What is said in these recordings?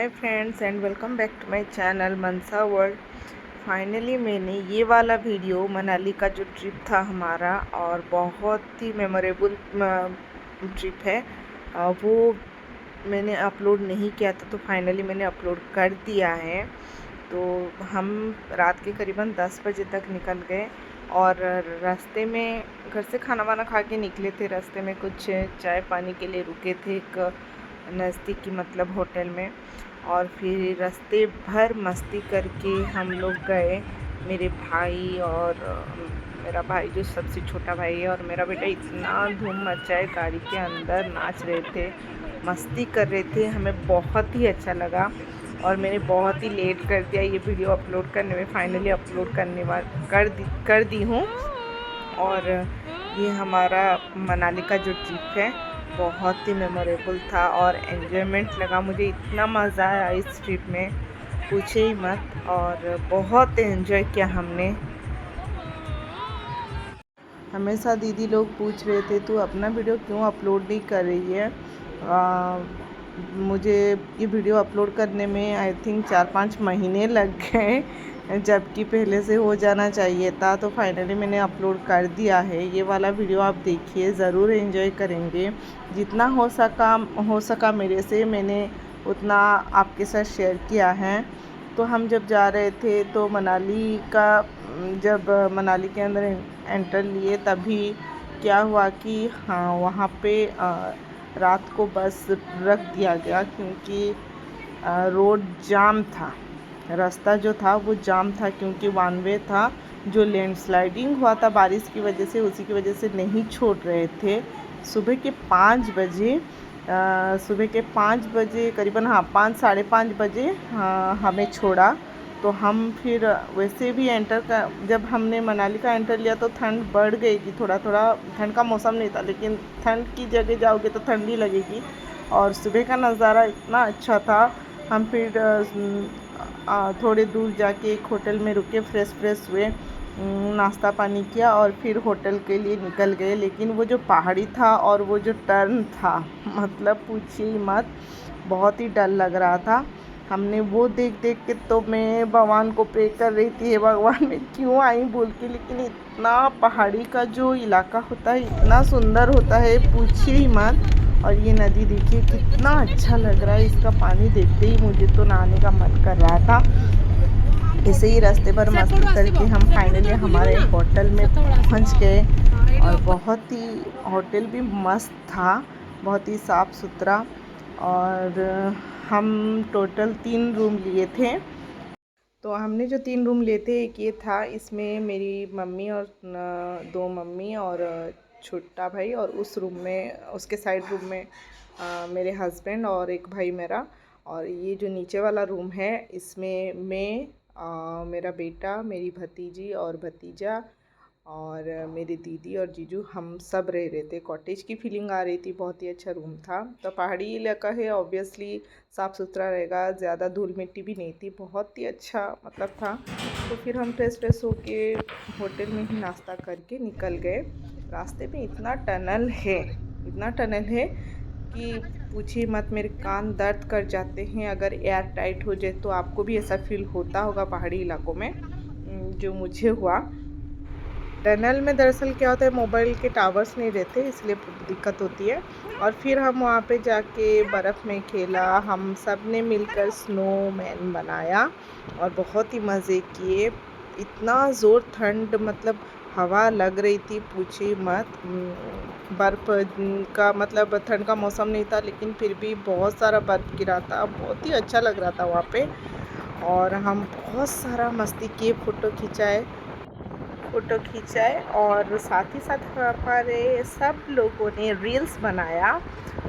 Hi friends and welcome back to my channel Mansa world. Finally मैंने ये वाला video Manali का जो ट्रिप था हमारा और बहुत ही मेमोरेबल ट्रिप है, वो मैंने अपलोड नहीं किया था, तो फाइनली मैंने अपलोड कर दिया है। तो हम रात के करीबन 10 बजे तक निकल गए और रास्ते में घर से खाना वाना खा के निकले थे। रास्ते में कुछ चाय पानी के लिए रुके थे एक नज़दीकी मतलब होटल में, और फिर रास्ते भर मस्ती करके हम लोग गए। मेरे भाई और मेरा भाई जो सबसे छोटा भाई है और मेरा बेटा इतना धूम मचाए, गाड़ी के अंदर नाच रहे थे, मस्ती कर रहे थे। हमें बहुत ही अच्छा लगा और मैंने बहुत ही लेट कर दिया ये वीडियो अपलोड करने में। फाइनली अपलोड कर दी हूँ। और ये हमारा मनाली का जो ट्रिप है बहुत ही मेमोरेबल था और एन्जॉयमेंट लगा मुझे। इतना मज़ा आया इस ट्रिप में, पूछे ही मत। और बहुत एंजॉय किया हमने। हमेशा दीदी लोग पूछ रहे थे तू अपना वीडियो क्यों अपलोड नहीं कर रही है। मुझे ये वीडियो अपलोड करने में आई थिंक 4-5 महीने लग गए, जबकि पहले से हो जाना चाहिए था। तो फाइनली मैंने अपलोड कर दिया है। ये वाला वीडियो आप देखिए, ज़रूर एंजॉय करेंगे। जितना हो सका मेरे से मैंने उतना आपके साथ शेयर किया है। तो हम जब जा रहे थे तो जब मनाली के अंदर एंटर लिए, तभी क्या हुआ कि हाँ वहाँ पे रात को बस रख दिया गया, क्योंकि रोड जाम था। रास्ता जो था वो जाम था, क्योंकि वन वे था। जो लैंडस्लाइडिंग हुआ था बारिश की वजह से, उसी की वजह से नहीं छोड़ रहे थे। सुबह के 5 बजे करीबन, हाँ 5 साढ़े 5 बजे हमें छोड़ा। तो हम फिर वैसे भी जब हमने मनाली का एंटर लिया तो ठंड बढ़ गई थी। थोड़ा थोड़ा ठंड का मौसम नहीं था, लेकिन ठंड की जगह जाओगे तो ठंडी लगेगी। और सुबह का नज़ारा इतना अच्छा था। हम फिर थोड़े दूर जाके एक होटल में रुके, फ्रेश हुए, नाश्ता पानी किया और फिर होटल के लिए निकल गए। लेकिन वो जो पहाड़ी था और वो जो टर्न था, मतलब पूछिए ही मत, बहुत ही डर लग रहा था। हमने वो देख के तो मैं भगवान को प्रे कर रही थी, हे भगवान मैं क्यों आई बोल के। लेकिन इतना पहाड़ी का जो इलाका होता है इतना सुंदर होता है, पूछिए ही मत। और ये नदी देखिए कितना अच्छा लग रहा है, इसका पानी देखते ही मुझे तो नहाने का मन कर रहा था। इसे ही रास्ते पर मस्ती करके हम फाइनली हमारे होटल में पहुंच गए। और बहुत ही होटल भी मस्त था, बहुत ही साफ़ सुथरा। और हम टोटल 3 रूम लिए थे। तो हमने जो 3 रूम लिए थे, एक ये था, इसमें मेरी मम्मी और 2 मम्मी और छोटा भाई, और उस रूम में, उसके साइड रूम में मेरे हस्बैंड और एक भाई मेरा। और ये जो नीचे वाला रूम है इसमें मैं, मेरा बेटा, मेरी भतीजी और भतीजा और मेरी दीदी और जीजू, हम सब रह रहे थे। कॉटेज की फीलिंग आ रही थी, बहुत ही अच्छा रूम था। तो पहाड़ी इलाका है, ऑब्वियसली साफ़ सुथरा रहेगा, ज़्यादा धूल मिट्टी भी नहीं थी, बहुत ही अच्छा मतलब था। तो फिर हम फ्रेश होके होटल में ही नाश्ता करके निकल गए। रास्ते में इतना टनल है कि पूछिए मत, मेरे कान दर्द कर जाते हैं। अगर एयर टाइट हो जाए तो आपको भी ऐसा फील होता होगा पहाड़ी इलाकों में, जो मुझे हुआ। टनल में दरअसल क्या होता है, मोबाइल के टावर्स नहीं रहते, इसलिए दिक्कत होती है। और फिर हम वहाँ पे जाके बर्फ़ में खेला, हम सब ने मिलकर स्नोमैन बनाया और बहुत ही मज़े किए। इतना ज़ोर ठंड, मतलब हवा लग रही थी, पूछिए मत। बर्फ़ का मतलब ठंड का मौसम नहीं था, लेकिन फिर भी बहुत सारा बर्फ़ गिरा था, बहुत ही अच्छा लग रहा था वहाँ पे। और हम बहुत सारा मस्ती किए, फ़ोटो खिंचाए और साथ ही साथ हमारे सब लोगों ने रील्स बनाया।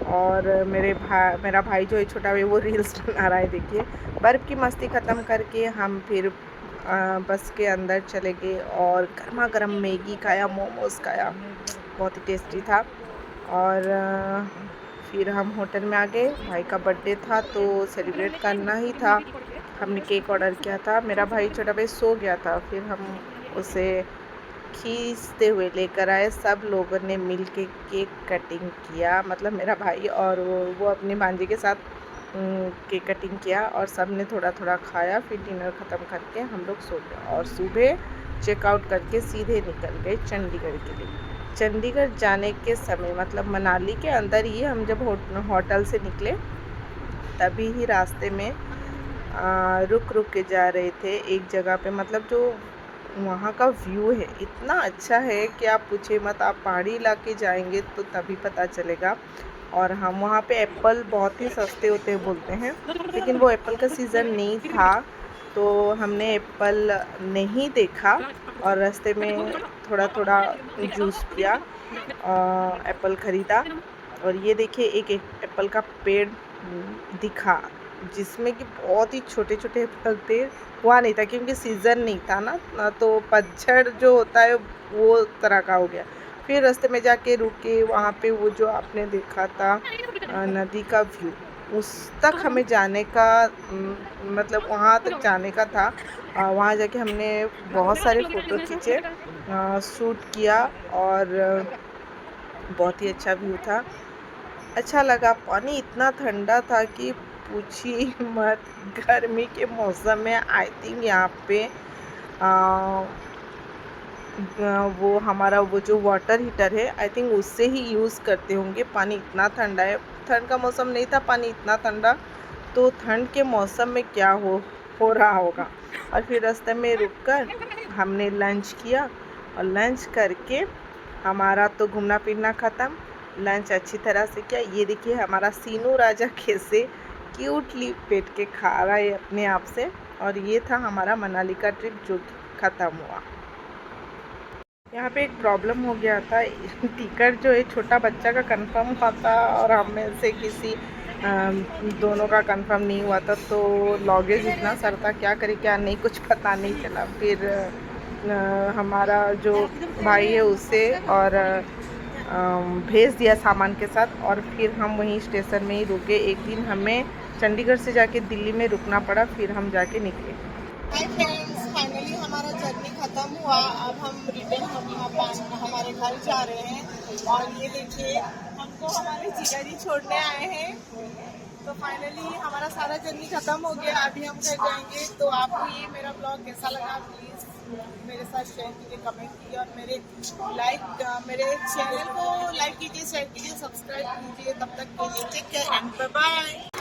और मेरा भाई जो है छोटा भाई, वो रील्स बना रहा है, देखिए। बर्फ़ की मस्ती ख़त्म करके हम फिर बस के अंदर चले गए और गर्मा गर्म मैगी खाया, मोमोज़ खाया, बहुत ही टेस्टी था। और फिर हम होटल में आ गए। भाई का बर्थडे था तो सेलिब्रेट करना ही था। हमने केक ऑर्डर किया था। मेरा भाई, छोटा भाई, सो गया था, फिर हम उसे खींचते हुए लेकर आए। सब लोगों ने मिल के केक कटिंग किया, मतलब मेरा भाई और वो अपने भांजे के साथ केक कटिंग किया और सब ने थोड़ा थोड़ा खाया। फिर डिनर ख़त्म करके हम लोग सो गए और सुबह चेकआउट करके सीधे निकल गए चंडीगढ़ के लिए। चंडीगढ़ जाने के समय मतलब मनाली के अंदर ही हम जब होटल से निकले तभी ही रास्ते में रुक रुक के जा रहे थे एक जगह पे। मतलब जो वहाँ का व्यू है इतना अच्छा है कि आप पूछे मत। आप पहाड़ी इलाके जाएंगे तो तभी पता चलेगा। और हम वहाँ पे एप्पल बहुत ही सस्ते होते हैं बोलते हैं, लेकिन वो एप्पल का सीज़न नहीं था तो हमने एप्पल नहीं देखा और रास्ते में थोड़ा थोड़ा जूस पिया, एप्पल ख़रीदा। और ये देखिए एक एप्पल का पेड़ दिखा जिसमें कि बहुत ही छोटे छोटे एप्पल थे। हुआ नहीं था क्योंकि सीज़न नहीं था ना, तो पतझड़ जो होता है वो तरह का हो गया। फिर रास्ते में जाके रुके, वहाँ पे वो जो आपने देखा था नदी का व्यू, उस तक हमें जाने का मतलब वहाँ तक जाने का था। वहाँ जाके हमने बहुत सारे फ़ोटो खींचे, शूट किया और बहुत ही अच्छा व्यू था, अच्छा लगा। पानी इतना ठंडा था कि पूछिए मत। गर्मी के मौसम में आई थिंक यहाँ पे वो हमारा वो जो वाटर हीटर है आई थिंक उससे ही यूज़ करते होंगे। पानी इतना ठंडा है, ठंड का मौसम नहीं था, पानी इतना ठंडा, तो ठंड के मौसम में क्या हो रहा होगा। और फिर रास्ते में रुककर हमने लंच किया और लंच करके हमारा तो घूमना फिरना ख़त्म। लंच अच्छी तरह से किया। ये देखिए हमारा सीनू राजा कैसे क्यूटली पेट के खा रहा है अपने आप से। और ये था हमारा मनाली का ट्रिप जो ख़त्म हुआ। यहाँ पे एक प्रॉब्लम हो गया था, टिकट जो है छोटा बच्चा का कंफर्म हुआ था और हम में से किसी दोनों का कंफर्म नहीं हुआ था, तो लॉगेज इतना सारा था, क्या करे क्या नहीं कुछ पता नहीं चला। फिर हमारा जो भाई है उसे और भेज दिया सामान के साथ और फिर हम वहीं स्टेशन में ही रुके। एक दिन हमें चंडीगढ़ से जाके दिल्ली में रुकना पड़ा, फिर हम जाके निकले। हाय फ्रेंड्स, फाइनली हमारा जर्नी ख़त्म हुआ। अब हम रिटर्न हमारे घर जा रहे हैं और ये देखिए हमको हमारे जिगरी छोड़ने आए हैं। तो फाइनली हमारा सारा जर्नी ख़त्म हो गया, अभी हम घर जाएंगे। तो आपको ये मेरा ब्लॉग कैसा लगा प्लीज़ मेरे साथ शेयर कीजिए, कमेंट कीजिए और मेरे चैनल को लाइक कीजिए, शेयर कीजिए, सब्सक्राइब कीजिए। तब तक के लिए take care and bye bye.